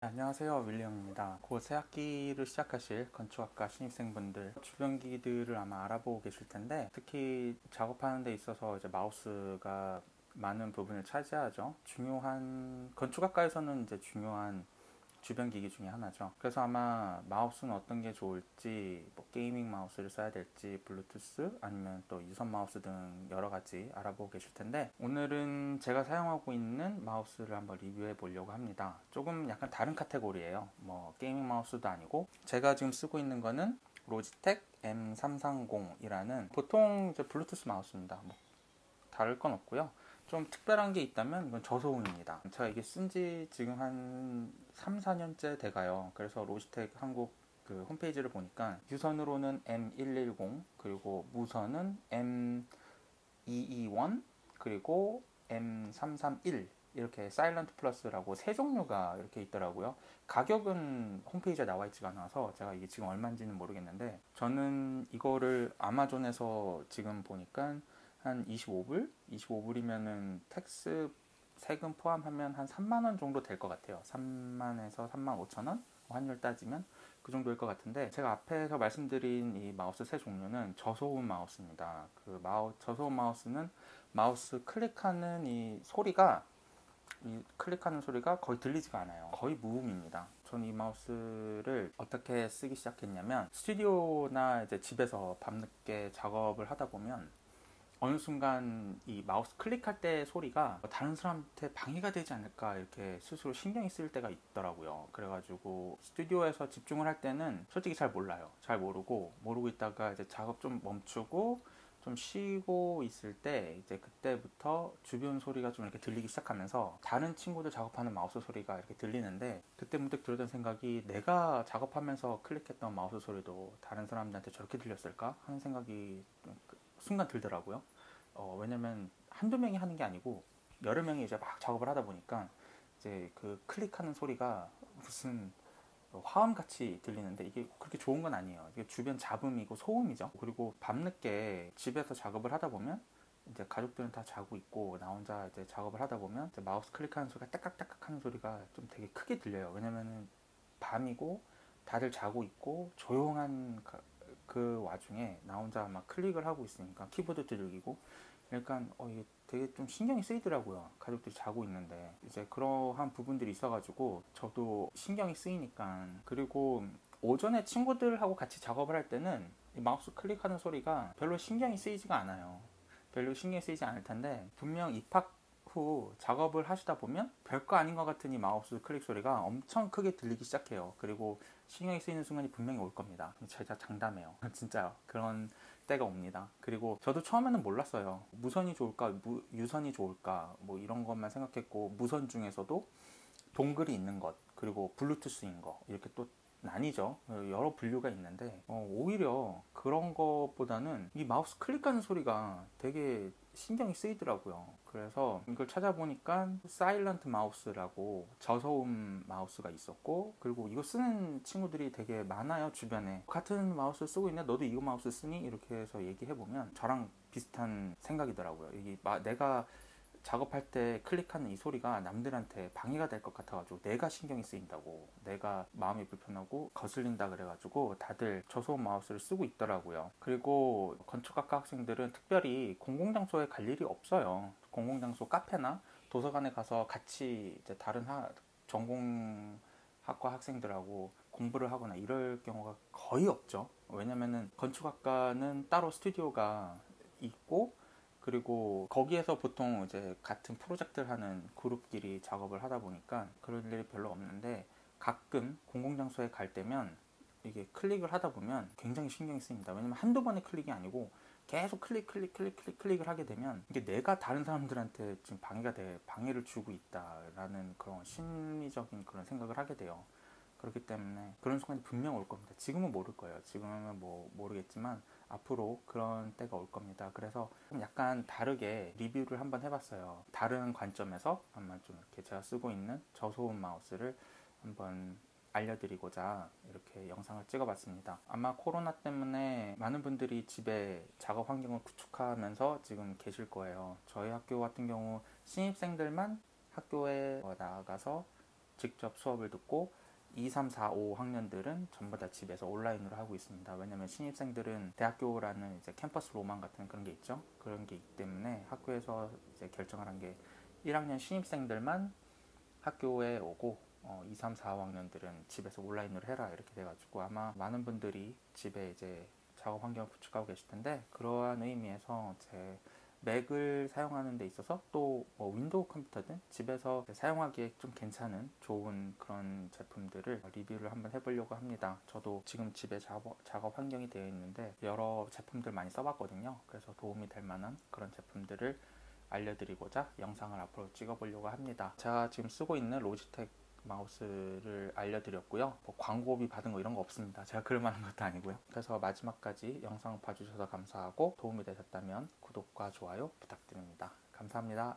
안녕하세요, 윌리엄입니다. 곧 새 학기를 시작하실 건축학과 신입생분들 주변 기기들을 아마 알아보고 계실 텐데, 특히 작업하는 데 있어서 이제 마우스가 많은 부분을 차지하죠. 중요한 건축학과에서는 이제 중요한 주변 기기 중에 하나죠. 그래서 아마 마우스는 어떤 게 좋을지, 뭐 게이밍 마우스를 써야 될지, 블루투스 아니면 또 유선 마우스 등 여러 가지 알아보고 계실 텐데, 오늘은 제가 사용하고 있는 마우스를 한번 리뷰해 보려고 합니다. 조금 약간 다른 카테고리예요. 뭐 게이밍 마우스도 아니고, 제가 지금 쓰고 있는 거는 로지텍 M330이라는 보통 이제 블루투스 마우스입니다. 뭐 다를 건 없고요. 좀 특별한 게 있다면 이건 저소음입니다. 제가 이게 쓴지 지금 한 3, 4년째 돼가요. 그래서 로지텍 한국 그 홈페이지를 보니까 유선으로는 M110, 그리고 무선은 M221, 그리고 M331, 이렇게 사일런트 플러스라고 세 종류가 이렇게 있더라고요. 가격은 홈페이지에 나와 있지가 않아서 제가 이게 지금 얼마인지는 모르겠는데, 저는 이거를 아마존에서 지금 보니까 한 25불? 25불이면은 텍스 세금 포함하면 한 3만 원 정도 될 것 같아요. 3만에서 3만 5천 원? 환율 따지면 그 정도일 것 같은데, 제가 앞에서 말씀드린 이 마우스 세 종류는 저소음 마우스입니다. 그 저소음 마우스는 마우스 클릭하는 이 클릭하는 소리가 거의 들리지가 않아요. 거의 무음입니다. 저는 이 마우스를 어떻게 쓰기 시작했냐면, 스튜디오나 이제 집에서 밤늦게 작업을 하다 보면 어느 순간 이 마우스 클릭할 때 소리가 다른 사람한테 방해가 되지 않을까 이렇게 스스로 신경이 쓰일 때가 있더라고요. 그래가지고 스튜디오에서 집중을 할 때는 솔직히 잘 몰라요. 잘 모르고 있다가 이제 작업 좀 멈추고 좀 쉬고 있을 때, 이제 그때부터 주변 소리가 좀 이렇게 들리기 시작하면서 다른 친구들 작업하는 마우스 소리가 이렇게 들리는데, 그때 문득 들었던 생각이, 내가 작업하면서 클릭했던 마우스 소리도 다른 사람들한테 저렇게 들렸을까 하는 생각이 순간 들더라고요. 왜냐면 한두 명이 하는 게 아니고 여러 명이 이제 막 작업을 하다 보니까 이제 그 클릭하는 소리가 무슨 화음같이 들리는데, 이게 그렇게 좋은 건 아니에요. 이게 주변 잡음이고 소음이죠. 그리고 밤늦게 집에서 작업을 하다 보면 이제 가족들은 다 자고 있고 나 혼자 이제 작업을 하다 보면 이제 마우스 클릭하는 소리가 따깍따깍 하는 소리가 좀 되게 크게 들려요. 왜냐면은 밤이고 다들 자고 있고 조용한 그 와중에 나 혼자 막 클릭을 하고 있으니까 키보드 두들기고, 그러니까 이게 되게 좀 신경이 쓰이더라고요. 가족들이 자고 있는데 이제 그러한 부분들이 있어가지고 저도 신경이 쓰이니까. 그리고 오전에 친구들하고 같이 작업을 할 때는 이 마우스 클릭하는 소리가 별로 신경이 쓰이지가 않아요. 별로 신경이 쓰이지 않을 텐데, 분명 입학 후 작업을 하시다 보면 별거 아닌 것 같은 이 마우스 클릭 소리가 엄청 크게 들리기 시작해요. 그리고 신경이 쓰이는 순간이 분명히 올 겁니다. 제가 장담해요. 진짜 그런 때가 옵니다. 그리고 저도 처음에는 몰랐어요. 무선이 좋을까, 유선이 좋을까, 뭐 이런 것만 생각했고, 무선 중에서도 동글이 있는 것, 그리고 블루투스인 거, 이렇게 또 나뉘죠. 여러 분류가 있는데, 오히려 그런 것보다는 이 마우스 클릭하는 소리가 되게 신경이 쓰이더라고요. 그래서 이걸 찾아보니까 사일런트 마우스라고 저소음 마우스가 있었고, 그리고 이거 쓰는 친구들이 되게 많아요. 주변에 같은 마우스 쓰고 있네, 너도 이거 마우스 쓰니? 이렇게 해서 얘기해보면 저랑 비슷한 생각이더라고요. 이게 내가 작업할 때 클릭하는 이 소리가 남들한테 방해가 될 것 같아가지고 내가 신경이 쓰인다고, 내가 마음이 불편하고 거슬린다 그래가지고 다들 저소음 마우스를 쓰고 있더라고요. 그리고 건축학과 학생들은 특별히 공공장소에 갈 일이 없어요. 공공장소 카페나 도서관에 가서 같이 이제 다른 전공학과 학생들하고 공부를 하거나 이럴 경우가 거의 없죠. 왜냐면은 건축학과는 따로 스튜디오가 있고, 그리고 거기에서 보통 이제 같은 프로젝트를 하는 그룹끼리 작업을 하다 보니까 그런 일이 별로 없는데, 가끔 공공장소에 갈 때면 이게 클릭을 하다 보면 굉장히 신경이 쓰입니다. 왜냐면 한두 번의 클릭이 아니고 계속 클릭을 하게 되면, 이게 내가 다른 사람들한테 지금 방해를 주고 있다라는 그런 심리적인 그런 생각을 하게 돼요. 그렇기 때문에 그런 순간이 분명 올 겁니다. 지금은 모를 거예요. 지금은 뭐 모르겠지만 앞으로 그런 때가 올 겁니다. 그래서 좀 약간 다르게 리뷰를 한번 해봤어요. 다른 관점에서 한번 좀 이렇게 제가 쓰고 있는 저소음 마우스를 한번 알려드리고자 이렇게 영상을 찍어봤습니다. 아마 코로나 때문에 많은 분들이 집에 작업 환경을 구축하면서 지금 계실 거예요. 저희 학교 같은 경우 신입생들만 학교에 나가서 직접 수업을 듣고 2, 3, 4, 5 학년들은 전부 다 집에서 온라인으로 하고 있습니다. 왜냐면 신입생들은 대학교라는 이제 캠퍼스 로망 같은 그런 게 있죠. 그런 게 있기 때문에 학교에서 이제 결정을 한 게 1학년 신입생들만 학교에 오고 2, 3, 4학년들은 집에서 온라인으로 해라 이렇게 돼가지고 아마 많은 분들이 집에 이제 작업 환경을 구축하고 계실 텐데, 그러한 의미에서 제 맥을 사용하는 데 있어서 또 뭐 윈도우 컴퓨터든 집에서 사용하기에 좀 괜찮은 좋은 그런 제품들을 리뷰를 한번 해보려고 합니다. 저도 지금 집에 작업 환경이 되어 있는데 여러 제품들 많이 써봤거든요. 그래서 도움이 될 만한 그런 제품들을 알려드리고자 영상을 앞으로 찍어보려고 합니다. 제가 지금 쓰고 있는 로지텍 마우스를 알려드렸고요. 뭐 광고비 받은 거 이런 거 없습니다. 제가 그럴 만한 것도 아니고요. 그래서 마지막까지 영상 봐주셔서 감사하고 도움이 되셨다면 구독과 좋아요 부탁드립니다. 감사합니다.